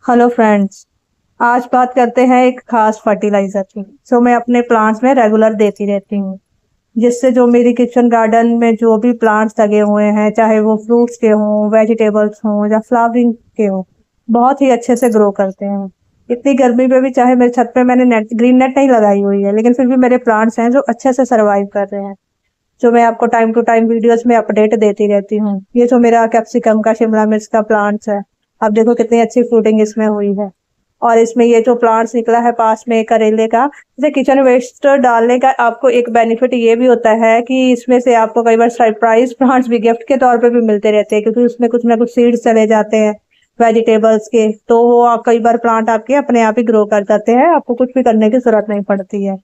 Hello friends. आज बात करते हैं एक खास फर्टिलाइजर की जो मैं अपने प्लांट्स में रेगुलर देती रहती हूँ, जिससे जो मेरी किचन गार्डन में जो भी प्लांट्स लगे हुए हैं, चाहे वो फ्रूट्स के हों, वेजिटेबल्स हों या फ्लावरिंग के हों, बहुत ही अच्छे से ग्रो करते हैं। इतनी गर्मी में भी चाहे मेरे छत पे मैंने नेट ग्रीन नेट नहीं लगाई हुई है, लेकिन फिर भी मेरे प्लांट्स हैं जो अच्छे से सर्वाइव कर रहे हैं, जो मैं आपको टाइम टू टाइम वीडियोस में अपडेट देती रहती हूँ। ये जो मेरा कैप्सिकम का शिमला मिर्च का प्लांट्स है, आप देखो कितनी अच्छी फ्रूटिंग इसमें हुई है। और इसमें ये जो प्लांट्स निकला है पास में करेले का, जैसे किचन वेस्ट डालने का आपको एक बेनिफिट ये भी होता है कि इसमें से आपको कई बार सरप्राइज प्लांट्स भी गिफ्ट के तौर पे भी मिलते रहते हैं, क्योंकि उसमें कुछ ना कुछ सीड्स चले जाते हैं वेजिटेबल्स के, तो वो कई बार प्लांट आपके अपने आप ही ग्रो कर जाते हैं, आपको कुछ भी करने की जरूरत नहीं पड़ती है।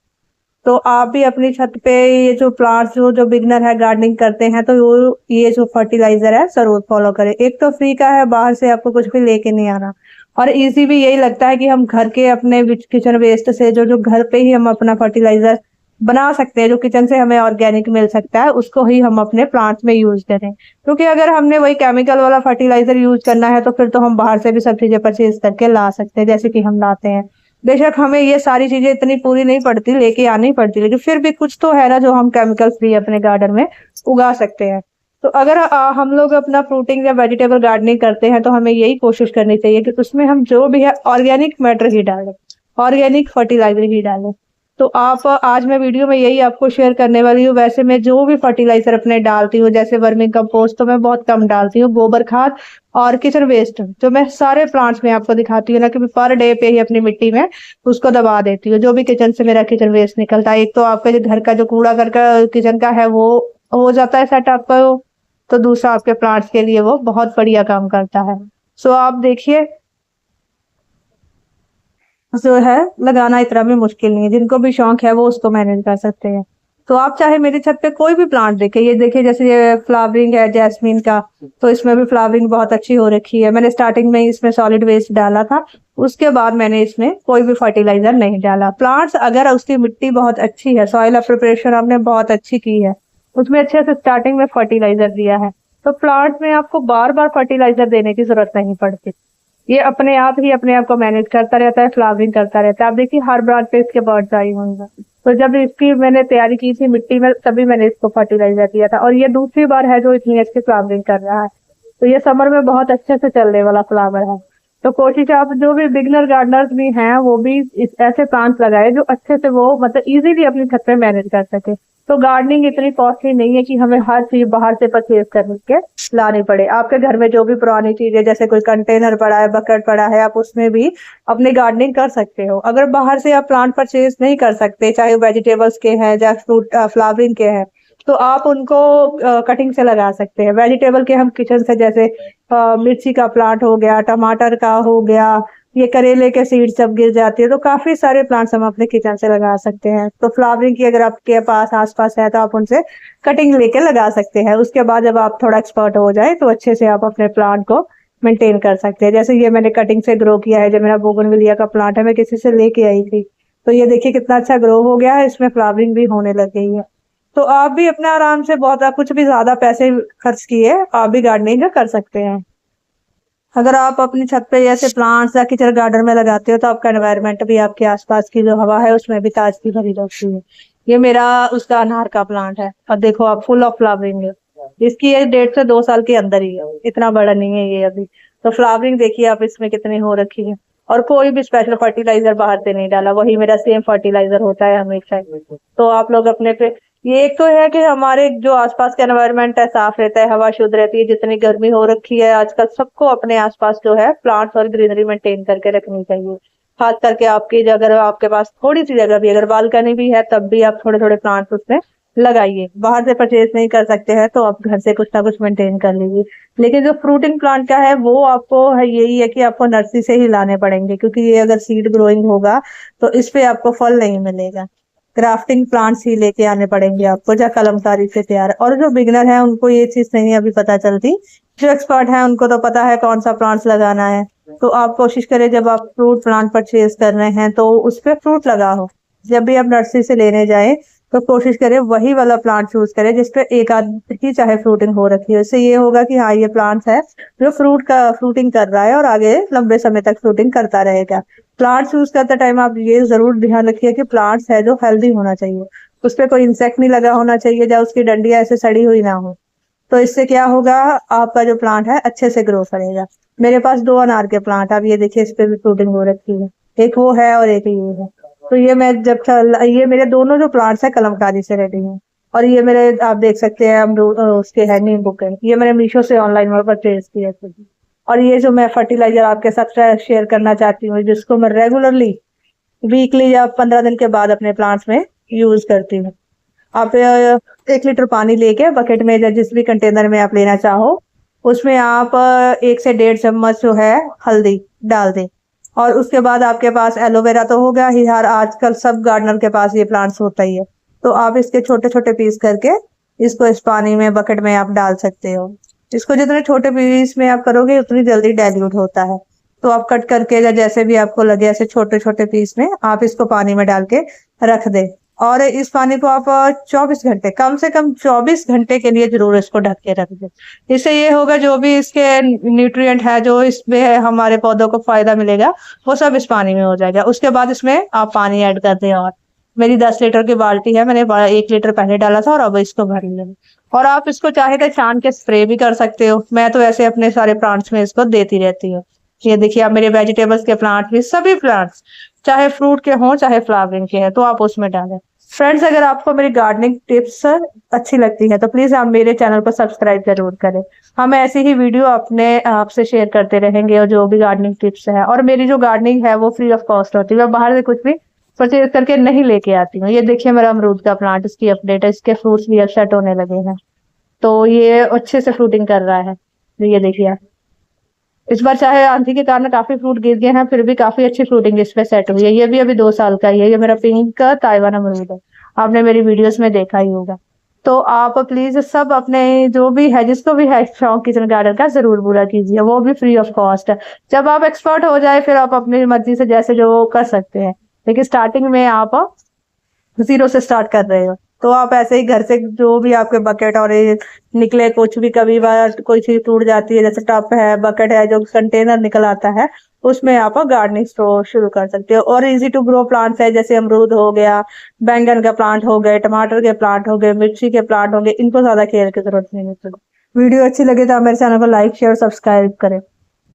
तो आप भी अपनी छत पे ये जो प्लांट्स जो बिगनर है गार्डनिंग करते हैं, तो वो ये जो फर्टिलाइजर है जरूर फॉलो करें। एक तो फ्री का है, बाहर से आपको कुछ भी लेके नहीं आना, और इजी भी यही लगता है कि हम घर के अपने किचन वेस्ट से जो जो घर पे ही हम अपना फर्टिलाइजर बना सकते हैं, जो किचन से हमें ऑर्गेनिक मिल सकता है, उसको ही हम अपने प्लांट्स में यूज करें। क्योंकि अगर हमने वही केमिकल वाला फर्टिलाइजर यूज करना है तो फिर तो हम बाहर से भी सब चीजें परचेज करके ला सकते हैं, जैसे कि हम लाते हैं। बेशक हमें ये सारी चीजें इतनी पूरी नहीं पड़ती, लेके आनी पड़ती, लेकिन फिर भी कुछ तो है ना जो हम केमिकल फ्री अपने गार्डन में उगा सकते हैं। तो अगर हम लोग अपना फ्रूटिंग या वेजिटेबल गार्डनिंग करते हैं तो हमें यही कोशिश करनी चाहिए कि उसमें हम जो भी है ऑर्गेनिक मैटर ही डालें, ऑर्गेनिक फर्टिलाइजर ही डालें। तो आप आज मैं वीडियो में यही आपको शेयर करने वाली हूँ। वैसे मैं जो भी फर्टिलाइजर अपने डालती हूँ, जैसे वर्मिंग कंपोस्ट तो मैं बहुत कम डालती हूँ, गोबर खाद और किचन वेस्ट जो मैं सारे प्लांट्स में आपको दिखाती हूँ ना, कि पर डे पे ही अपनी मिट्टी में उसको दबा देती हूँ। जो भी किचन से मेरा किचन वेस्ट निकलता है, एक तो आपका जो घर का जो कूड़ा घर का किचन का है वो हो जाता है सेट आपका, तो दूसरा आपके प्लांट्स के लिए वो बहुत बढ़िया काम करता है। सो आप देखिए, जो है लगाना इतना भी मुश्किल नहीं है, जिनको भी शौक है वो उसको मैनेज कर सकते हैं। तो आप चाहे मेरी छत पे कोई भी प्लांट देखे, ये देखिए जैसे ये फ्लावरिंग है जैस्मीन का, तो इसमें भी फ्लावरिंग बहुत अच्छी हो रखी है। मैंने स्टार्टिंग में इसमें सॉलिड वेस्ट डाला था, उसके बाद मैंने इसमें कोई भी फर्टिलाइजर नहीं डाला। प्लांट्स अगर उसकी मिट्टी बहुत अच्छी है, सॉइल प्रिपरेशन आपने बहुत अच्छी की है, उसमें अच्छे से स्टार्टिंग में फर्टिलाइजर दिया है, तो प्लांट में आपको बार बार फर्टिलाइजर देने की जरूरत नहीं पड़ती। ये अपने आप ही अपने आप को मैनेज करता रहता है, फ्लावरिंग करता रहता है। आप देखिए हर ब्रांच पे इसके बर्ड्स आई हुई हैं। तो जब इसकी मैंने तैयारी की थी मिट्टी में, तभी मैंने इसको फर्टिलाइजर दिया था, और ये दूसरी बार है जो इतनी अच्छी फ्लावरिंग कर रहा है। तो ये समर में बहुत अच्छे से चलने वाला फ्लावर है। तो कोशिश आप जो भी बिगनर गार्डनर्स भी हैं वो भी ऐसे प्लांट्स लगाए जो अच्छे से वो मतलब इजीली अपनी छत पे मैनेज कर सके। तो गार्डनिंग इतनी कॉस्टली नहीं है कि हमें हर चीज बाहर से परचेज करके लानी पड़े। आपके घर में जो भी पुरानी चीजें, जैसे कोई कंटेनर पड़ा है, बकेट पड़ा है, आप उसमें भी अपनी गार्डनिंग कर सकते हो। अगर बाहर से आप प्लांट परचेज नहीं कर सकते, चाहे वेजिटेबल्स के हैं या फ्रूट फ्लावरिंग के हैं, तो आप उनको कटिंग से लगा सकते हैं। वेजिटेबल के हम किचन से, जैसे मिर्ची का प्लांट हो गया, टमाटर का हो गया, ये करेले के सीड्स जब गिर जाती है, तो काफी सारे प्लांट्स हम अपने किचन से लगा सकते हैं। तो फ्लावरिंग की अगर आपके पास आसपास है तो आप उनसे कटिंग लेके लगा सकते हैं। उसके बाद जब आप थोड़ा एक्सपर्ट हो जाए तो अच्छे से आप अपने प्लांट को मेंटेन कर सकते हैं। जैसे ये मैंने कटिंग से ग्रो किया है, जो मेरा बोगनविलिया का प्लांट है, मैं किसी से लेके आई थी, तो ये देखिए कितना अच्छा ग्रो हो गया है, इसमें फ्लावरिंग भी होने लग गई है। तो आप भी अपने आराम से बहुत कुछ भी ज्यादा पैसे खर्च किए आप भी गार्डनिंग कर सकते हैं। अगर आप अपनी छत पे ऐसे प्लांट्स या किचन गार्डन में लगाते हो तो आपका एनवायरनमेंट भी, आपके आसपास की जो हवा है उसमें भी ताजगी भरी रहती है। ये मेरा उसका अनार का प्लांट है, और देखो आप फुल ऑफ फ्लावरिंग है। इसकी ये 1.5 से 2 साल के अंदर ही है, इतना बड़ा नहीं है ये अभी। तो फ्लावरिंग देखिए आप इसमें कितनी हो रखी है, और कोई भी स्पेशल फर्टिलाइजर बाहर से नहीं डाला, वही मेरा सेम फर्टिलाइजर होता है हमेशा। तो आप लोग अपने पे, ये एक तो है कि हमारे जो आसपास का एनवायरनमेंट है साफ रहता है, हवा शुद्ध रहती है। जितनी गर्मी हो रखी है आजकल, सबको अपने आसपास जो है प्लांट्स और ग्रीनरी मेंटेन करके रखनी चाहिए। खास करके आपकी अगर आपके पास थोड़ी सी जगह भी, अगर बालकनी भी है, तब भी आप थोड़े थोड़े प्लांट्स उसमें लगाइए। बाहर से परचेज नहीं कर सकते हैं तो आप घर से कुछ ना कुछ मेंटेन कर लीजिए। लेकिन जो फ्रूटिंग प्लांट का है वो आपको है, यही है कि आपको नर्सरी से ही लाने पड़ेंगे, क्योंकि ये अगर सीड ग्रोइंग होगा तो इस पे आपको फल नहीं मिलेगा। ग्राफ्टिंग प्लांट्स ही लेके आने पड़ेंगे आपको, या कलमकारी से तैयार। और जो बिगनर है उनको ये चीज नहीं अभी पता चलती, जो एक्सपर्ट है उनको तो पता है कौन सा प्लांट्स लगाना है। तो आप कोशिश करें जब आप फ्रूट प्लांट परचेज कर रहे हैं तो उस पे फ्रूट लगा हो। जब भी आप नर्सरी से लेने जाए तो कोशिश करें वही वाला प्लांट चूज करें जिसपे एक आध ही चाहे फ्रूटिंग हो रखी है। इससे ये होगा कि हाँ ये प्लांट है जो फ्रूटिंग कर रहा है और आगे लंबे समय तक फ्रूटिंग करता रहेगा। प्लांट चूज करते टाइम आप ये जरूर ध्यान रखिए कि प्लांट्स है जो हेल्दी होना चाहिए, उस पर कोई इंसेक्ट नहीं लगा होना चाहिए या उसकी डंडियां ऐसे सड़ी हुई ना हो। तो इससे क्या होगा, आपका जो प्लांट है अच्छे से ग्रो करेगा। मेरे पास 2 अनार के प्लांट, आप ये देखिए इस पे भी फ्रूटिंग हो रखी है, एक वो है और एक ये है। तो ये मैं ये मेरे दोनों जो प्लांट्स है कलमकारी से रेडी हैं। और ये मेरे आप देख सकते हैं अमरूद उसके है नींबू के, ये मैंने मीशो से ऑनलाइन में परचेज किए थे। और ये जो मैं फर्टिलाइजर आपके साथ शेयर करना चाहती हूँ, जिसको मैं रेगुलरली वीकली या 15 दिन के बाद अपने प्लांट्स में यूज करती हूँ। आप 1 लीटर पानी लेके बकेट में या जिस भी कंटेनर में आप लेना चाहो, उसमें आप 1 से 1.5 चम्मच जो है हल्दी डाल दें। और उसके बाद आपके पास एलोवेरा तो होगा ही यार, आजकल सब गार्डनर के पास ये प्लांट्स होता ही है। तो आप इसके छोटे छोटे पीस करके इसको इस पानी में बकेट में आप डाल सकते हो। इसको जितने छोटे पीस में आप करोगे उतनी जल्दी डाइल्यूट होता है। तो आप कट करके या जैसे भी आपको लगे ऐसे छोटे छोटे पीस में आप इसको पानी में डाल के रख दे। और इस पानी को आप 24 घंटे, कम से कम 24 घंटे के लिए जरूर इसको ढक के रख दे। इससे ये होगा जो भी इसके न्यूट्रिएंट है जो इसमें है हमारे पौधों को फायदा मिलेगा वो सब इस पानी में हो जाएगा। उसके बाद इसमें आप पानी ऐड कर दें। और मेरी 10 लीटर की बाल्टी है, मैंने 1 लीटर पहले डाला था और अब इसको भर लिया। और आप इसको चाहे तो छान के स्प्रे भी कर सकते हो। मैं तो ऐसे अपने सारे प्लांट्स में इसको देती रहती हूँ। ये देखिए आप मेरे वेजिटेबल्स के प्लांट भी, सभी प्लांट्स चाहे फ्रूट के हों चाहे फ्लावरिंग के हैं तो आप उसमें डालें। फ्रेंड्स, अगर आपको मेरी गार्डनिंग टिप्स अच्छी लगती है तो प्लीज आप मेरे चैनल को सब्सक्राइब जरूर करें। हम ऐसी ही वीडियो अपने आपसे शेयर करते रहेंगे और जो भी गार्डनिंग टिप्स है। और मेरी जो गार्डनिंग है वो फ्री ऑफ कॉस्ट होती है, मैं बाहर से कुछ भी परचेज करके नहीं लेके आती हूँ। ये देखिए मेरा अमरूद का प्लांट, इसकी अपडेट है, इसके फ्रूट्स भी अब सेट होने लगे हैं। तो ये अच्छे से फ्रूटिंग कर रहा है। ये देखिए आप, इस बार चाहे आंधी के कारण काफी फ्रूट गिर गए हैं फिर भी काफी अच्छी फ्रूटिंग इस पे सेट हुई है। ये भी अभी 2 साल का ही है। ये मेरा पिंक ताइवान अमरूद है, आपने मेरी वीडियोस में देखा ही होगा। तो आप प्लीज सब अपने जो भी है, जिसको भी है शौक किचन गार्डन का, जरूर पूरा कीजिए, वो भी फ्री ऑफ कॉस्ट है। जब आप एक्सपर्ट हो जाए फिर आप अपनी मर्जी से जैसे जो कर सकते हैं, लेकिन स्टार्टिंग में आप 0 से स्टार्ट कर रहे हो तो आप ऐसे ही घर से जो भी आपके बकेट और ये निकले, कुछ भी कभी बार कोई चीज टूट जाती है, जैसे टब है, बकेट है, जो कंटेनर निकल आता है उसमें आप गार्डनिंग शुरू कर सकते हो। और इजी टू ग्रो प्लांट्स है, जैसे अमरूद हो गया, बैंगन का प्लांट हो गए, टमाटर के प्लांट हो गए, मिर्ची के प्लांट हो गए, इनको ज्यादा केयर की जरूरत नहीं है। वीडियो अच्छी लगे तो आप मेरे चैनल को लाइक शेयर सब्सक्राइब करें।